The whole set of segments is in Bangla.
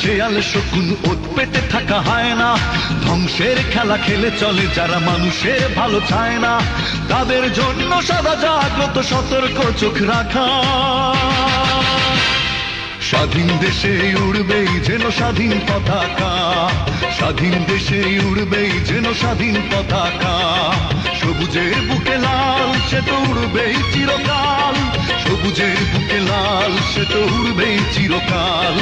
শেয়াল শকুন ওত পেতে থাকা হয় না, ধ্বংসের খেলা খেলে চলে যারা মানুষের ভালো চায় না, তাদের জন্য সদা জাগ্রত সতর্ক চোখ রাখা। স্বাধীন দেশে উড়বেই যেন স্বাধীন পতাকা, স্বাধীন দেশে উড়বেই যেন স্বাধীন পতাকা, সবুজের বুকে লাল সে তো উড়বেই চিরকাল, সবুজের বুকে লাল সে তো উড়বেই চিরকাল,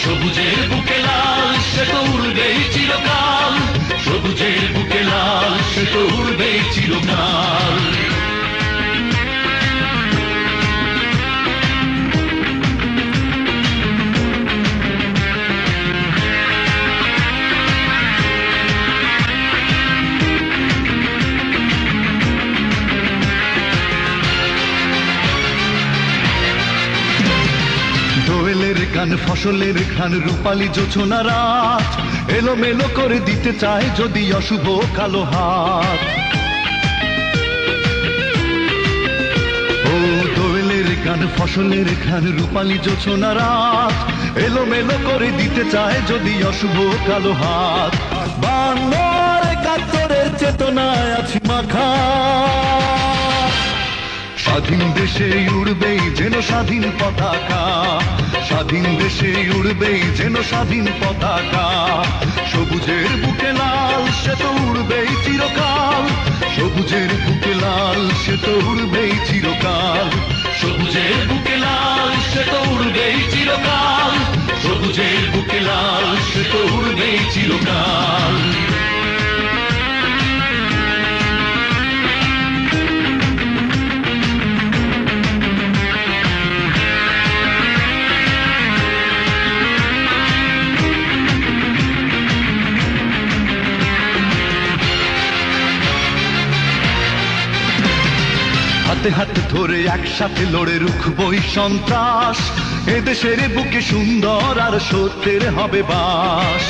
সবুজের বুকে লাল সে তো উড়বেই চিরকাল, সবুজের বুকে লাল সে তো উড়বেই চিরকাল। দোয়েলের গান ফসলের ঘ্রাণ রূপালী জোছনা রাত, এলোমেলো করে দিতে চায় যদি অশুভ কালো হাত। ও দোয়েলের গান ফসলের ঘ্রাণ রূপালী জোছনা রাত, এলোমেলো করে দিতে চায় যদি অশুভ কালো হাত। বাংলার একাত্তরের চেতনায় আছি মাখা, স্বাধীন দেশে উড়বেই যেন স্বাধীন পতাকা, স্বাধীন দেশে উড়বেই যেন স্বাধীন পতাকা, সবুজের বুকে লাল সে তো উড়বেই চিরকাল, সবুজের বুকে লাল সে তো উড়বেই চিরকাল, সবুজের বুকে লাল সে তো উড়বেই চিরকাল, সবুজের বুকে লাল সে তো উড়বেই চিরকাল। হাতে হাতে ধরে একসাথে লড়ে রুখবই সন্ত্রাস, এদেশের বুকে সুন্দর আর সত্যের হবে বাস।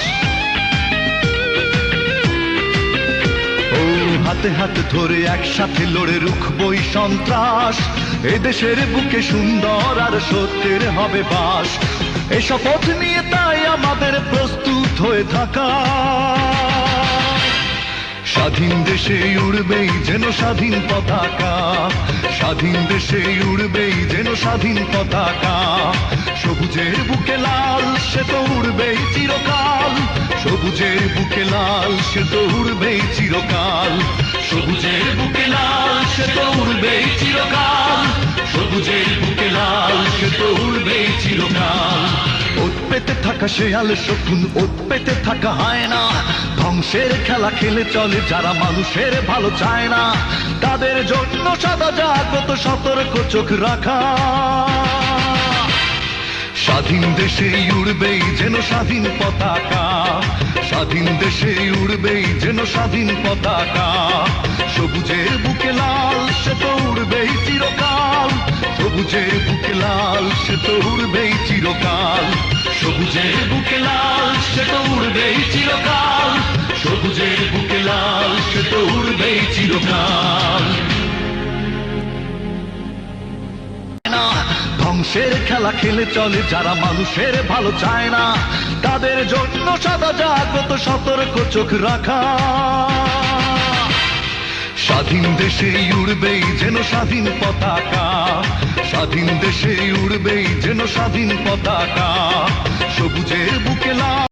ও হাতে হাতে ধরে একসাথে লড়ে রুখবই সন্ত্রাস, এদেশের বুকে সুন্দর আর সত্যের হবে বাস। এই শপথ নিয়ে তাই আমাদের প্রস্তুত হয়ে থাকা, স্বাধীন দেশে উড়বেই যেন স্বাধীন পতাকা, স্বাধীন দেশে উড়বেই যেন স্বাধীন পতাকা, সবুজের বুকে লাল সে তো উড়বেই চিরকাল, সবুজের বুকে লাল সে তো উড়বেই চিরকাল, সবুজের বুকে লাল সে তো উড়বেই চিরকাল, সবুজের বুকে লাল সে তো উড়বেই চিরকাল। ওত পেতে থাকা শেয়াল শকুন ওত পেতে থাকা হয় না, ধ্বংসের খেলা খেলে চলে যারা মানুষের ভালো চায় না, তাদের জন্য সদা জাগ্রত সতর্ক চোখ রাখা। স্বাধীন দেশে উড়বেই যেন স্বাধীন পতাকা, স্বাধীন দেশে উড়বেই যেন স্বাধীন পতাকা, সবুজের বুকে লাল সে তো উড়বেই চিরকাল, সবুজের বুকে লাল সে তো উড়বেই চিরকাল, সবুজের বুকে লাল সে তো উড়বেই চিরকাল, সবুজের বুকে লাল সে তো উড়বেই চিরকাল। ধ্বংসের খেলা খেলে চলে যারা মানুষের ভালো চায় না, তাদের জন্য সদা জাগ্রত সতর্ক চোখ রাখা। স্বাধীন দেশে উড়বেই যেন স্বাধীন পতাকা, স্বাধীন দেশে উড়বেই যেন স্বাধীন পতাকা, সবুজের বুকে লাল